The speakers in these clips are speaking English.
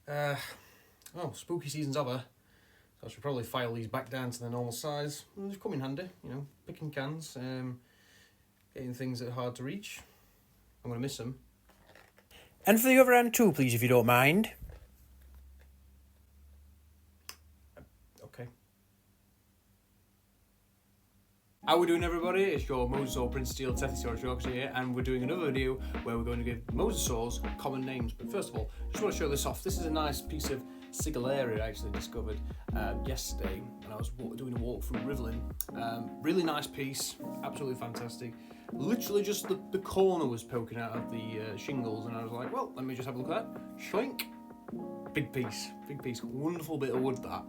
Well, spooky season's over, so I should probably file these back down to their normal size. They've come in handy, picking cans, getting things that are hard to reach. I'm going to miss them. And for the other end too, please, if you don't mind. Okay. How we doing, everybody? It's your Mosasaur Prince Steel Tethysaurus Yorkshire here, and we're doing another video where we're going to give Mosasaurs common names. But first of all, just want to show this off. This is a nice piece of Sigillaria I actually discovered yesterday when I was doing a walk through Rivlin. Really nice piece, absolutely fantastic. Literally just the corner was poking out of the shingles, and I was like, well, let me just have a look at that. Shoink. Big piece, wonderful bit of wood that.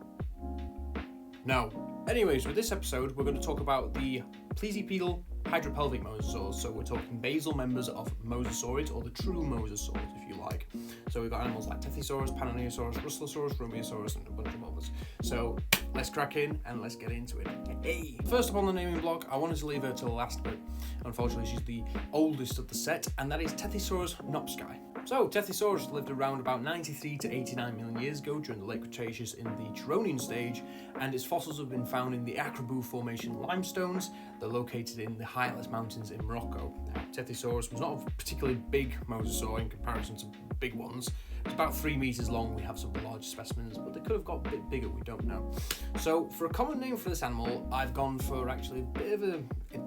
Now, anyways, with this episode, we're going to talk about the Plesiopedal Hydropelvic Mosasaurs. So we're talking basal members of Mosasaurids, or the true Mosasaurs, if you like. So we've got animals like Tethysaurus, Pananeosaurus, Russellosaurus, Dromaeosaurus, and a bunch of others. So let's crack in and let's get into it. Hey! First up on the naming block, I wanted to leave her to the last bit. Unfortunately, she's the oldest of the set, and that is Tethysaurus nopskai. So, Tethysaurus lived around about 93 to 89 million years ago during the late Cretaceous in the Turonian stage, and its fossils have been found in the Akrabou Formation limestones. They're located in the high Atlas Mountains in Morocco. Now, Tethysaurus was not a particularly big mosasaur in comparison to big ones. It's about 3 meters long. We have some large specimens, but they could have got a bit bigger, we don't know. So, for a common name for this animal, I've gone for actually a bit of a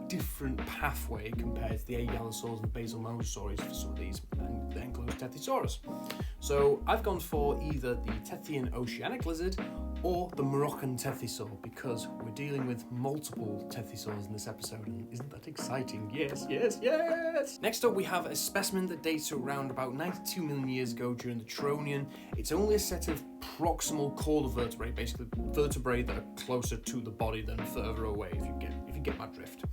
different pathway compared to the Agalosaurs and basal mosasaurs for some of these, and that includes Tethysaurus. So, I've gone for either the Tethian oceanic lizard or the Moroccan Tethysaur, because we're dealing with multiple Tethysaurs in this episode, and isn't that exciting? Yes, yes, yes! Next up, we have a specimen that dates to around about 92 million years ago during the Turonian. It's only a set of proximal caudal vertebrae, basically vertebrae that are closer to the body than further away, if you get my drift.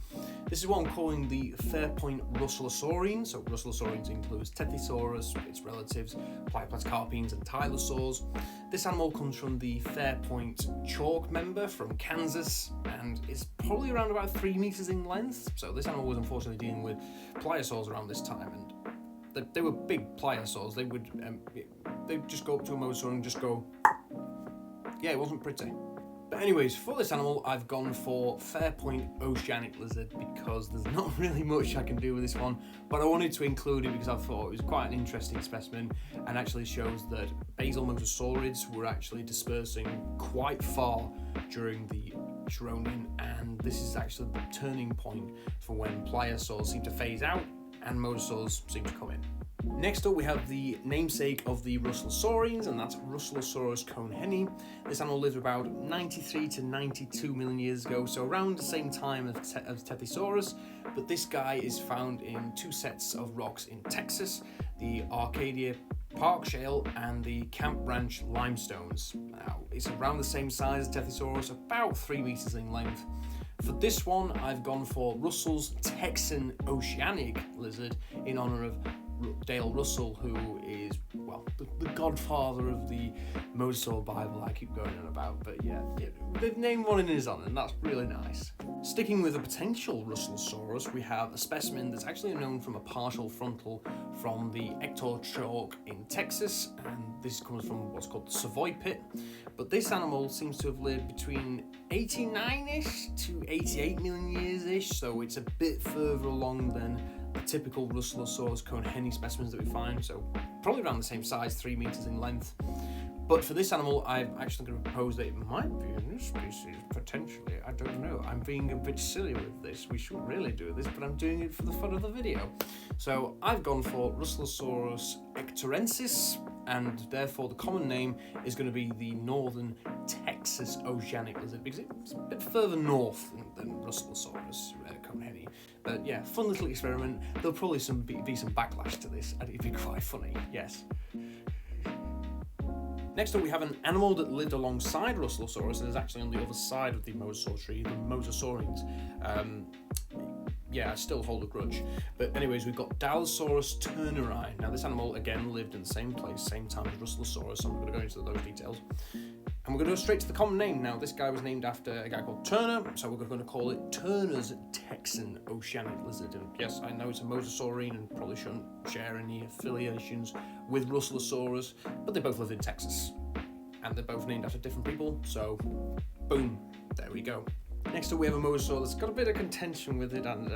This is what I'm calling the Fairpoint Russellosaurines. So Russellosaurines includes Tethysaurus, its relatives, Plesiopedal and Tylosaurs. This animal comes from the Fairpoint chalk member from Kansas, and it's probably around about 3 meters in length. So this animal was unfortunately dealing with pliosaurs around this time, and they were big pliosaurs. They'd just go up to a mosasaur and just go, yeah, it wasn't pretty. But anyways, for this animal, I've gone for Fairpoint Oceanic Lizard because there's not really much I can do with this one, but I wanted to include it because I thought it was quite an interesting specimen and actually shows that basal mosasaurids were actually dispersing quite far during the Turonian, and this is actually the turning point for when pliosaurs seem to phase out and mosasaurs seem to come in. Next up, we have the namesake of the Russellosaurines, and that's Russellosaurus cohnenni. This animal lived about 93 to 92 million years ago, so around the same time as Tethysaurus, but this guy is found in 2 sets of rocks in Texas, the Arcadia Park Shale and the Camp Ranch limestones. Now, it's around the same size as Tethysaurus, about 3 meters in length. For this one, I've gone for Russell's Texan Oceanic Lizard in honor of Dale Russell, who is, well, the godfather of the Mosasaur Bible I keep going on about, but yeah, they've named one in his honor, and that's really nice. Sticking with a potential Russellosaurus, we have a specimen that's actually known from a partial frontal from the Ector Chalk in Texas, and this comes from what's called the Savoy Pit, but this animal seems to have lived between 89-ish to 88 million years-ish, so it's a bit further along than the typical Russellosaurus cohnenni specimens that we find, so probably around the same size, 3 meters in length. But for this animal, I'm actually going to propose that it might be a new species, potentially. I don't know. I'm being a bit silly with this. We shouldn't really do this, but I'm doing it for the fun of the video. So I've gone for Russellosaurus ectorensis, and therefore the common name is going to be the northern Texas oceanic lizard, because it's a bit further north than Russellosaurus cohnenni. But yeah, fun little experiment. There'll probably be some backlash to this, and it'd be quite funny, yes. Next up, we have an animal that lived alongside Russellosaurus and is actually on the other side of the mosasaur tree, the Mosasaurines. I still hold a grudge. But anyways, we've got Dilophosaurus turneri. Now, this animal, again, lived in the same place, same time as Russellosaurus, so I'm not going to go into those details. And we're going to go straight to the common name. Now, this guy was named after a guy called Turner, so we're going to call it Turner's Texan Oceanic Lizard. And yes, I know it's a mosasaurine and probably shouldn't share any affiliations with Russellosaurus, but they both live in Texas. And they're both named after different people, so boom, there we go. Next up we have a mosasaur that's got a bit of contention with it, and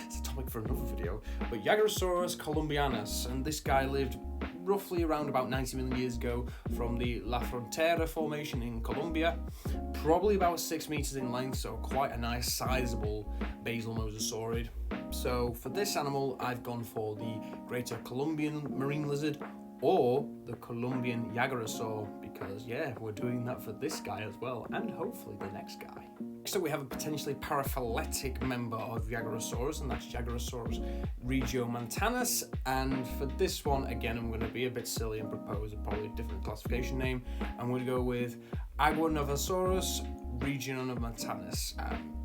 it's a topic for another video, but Jaguarosaurus columbianus, and this guy lived roughly around about 90 million years ago from the La Frontera Formation in Colombia, probably about 6 meters in length, so quite a nice sizable basal mosasaurid. So for this animal I've gone for the greater Colombian marine lizard or the Colombian Jaguarosaur, because yeah, we're doing that for this guy as well, and hopefully the next guy. Next up we have a potentially paraphyletic member of Jaguarosaurus, and that's Jaguarosaurus regiomontanus, and for this one, again, I'm going to be a bit silly and propose a probably different classification name. I'm going to go with Aguanovasaurus regiomontanus.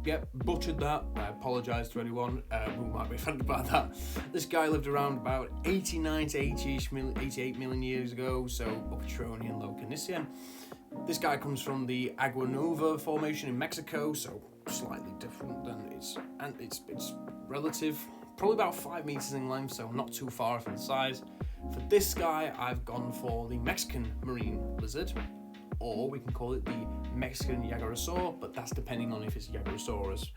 Yep, butchered that. I apologise to anyone who might be offended by that. This guy lived around about 89 to 88 million years ago, so Uptronian Low Canisian. This guy comes from the Aguanova Formation in Mexico, so slightly different than it's relative. Probably about 5 meters in length, so not too far from the size. For this guy, I've gone for the Mexican marine lizard, or we can call it the Mexican Jaguarosaur, but that's depending on if it's Jaguarosaurus.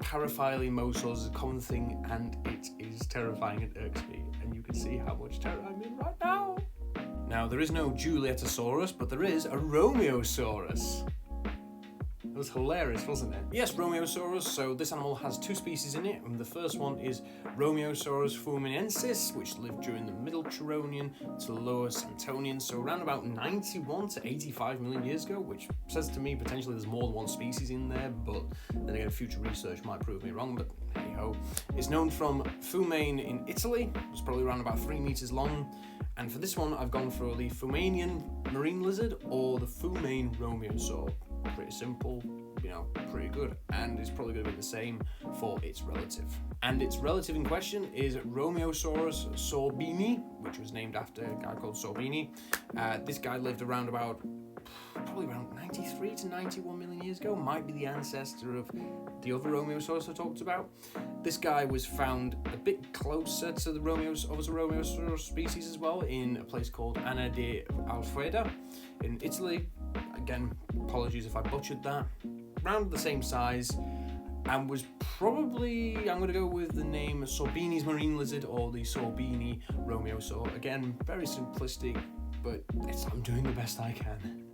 Paraphyly mosasaurs is a common thing, and it is terrifying and irks me, and you can see how much terror I'm in right now. Now, there is no Julietosaurus, but there is a Romeosaurus. It was hilarious, wasn't it? Yes, Romeosaurus. So this animal has 2 species in it, and the first one is Romeosaurus fluminensis, which lived during the Middle Turonian to Lower Santonian, so around about 91 to 85 million years ago, which says to me potentially there's more than one species in there, but then again, future research might prove me wrong, but hey ho. It's known from Fumane in Italy. It's probably around about 3 meters long. And for this one, I've gone for the Fumanian marine lizard or the Fumane Romeosaur. Pretty simple, you know, pretty good. And it's probably going to be the same for its relative. And its relative in question is Romeosaurus sorbini, which was named after a guy called Sorbini. This guy lived around about, probably around 93 to 91 million years ago. Might be the ancestor of the other Romeosaurus I talked about. This guy was found a bit closer to the Romeosaurus species as well, in a place called Anna de Alfreda in Italy. Again, apologies if I butchered that. Around the same size, and was probably, I'm going to go with the name Sorbini's marine lizard or the Sorbini Romeosaur. Again, very simplistic, but I'm doing the best I can.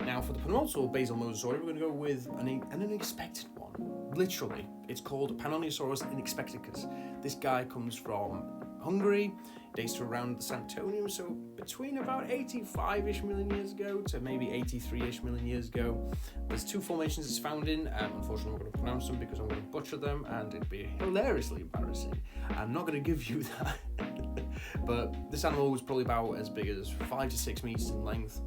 Now, for the penultimate basal mosasaur, we're going to go with an unexpected one. Literally, it's called Pannoniosaurus inexpecticus. This guy comes from Hungary, dates to around the Santonium, so between about 85-ish million years ago to maybe 83-ish million years ago. There's 2 formations it's found in. Unfortunately, I'm not going to pronounce them because I'm going to butcher them, and it'd be hilariously embarrassing. I'm not going to give you that. But this animal was probably about as big as 5 to 6 meters in length.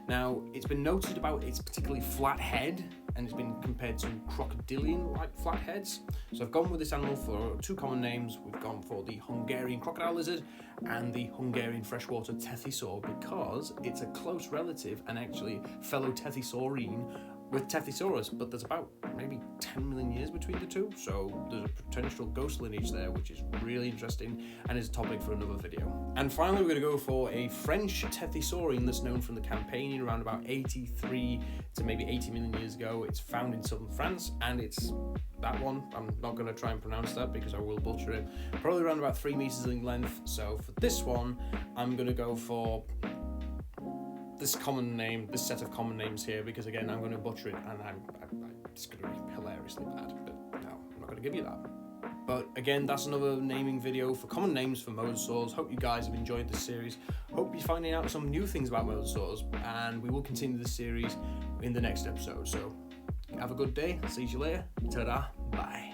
Now, it's been noted about its particularly flat head, and it's been compared to crocodilian-like flat heads. So I've gone with this animal for 2 common names. We've gone for the Hungarian crocodile lizard and the Hungarian freshwater Tethysaur, because it's a close relative and actually fellow Tethysaurine with Tethysaurus, but there's about maybe 10 million years between the two, so there's a potential ghost lineage there, which is really interesting and is a topic for another video. And finally, we're going to go for a French Tethysaurine that's known from the Campania around about 83 to maybe 80 million years ago. It's found in southern France, and it's that one. I'm not going to try and pronounce that because I will butcher it. Probably around about 3 meters in length. So for this one, I'm going to go for this set of common names here, because again, I'm going to butcher it, and it's going to be hilariously bad, but no, I'm not going to give you that. But again, that's another naming video for common names for mosasaurs. Hope you guys have enjoyed this series. Hope you're finding out some new things about mosasaurs, and we will continue this series in the next episode. So have a good day. See you later. Ta-da. Bye.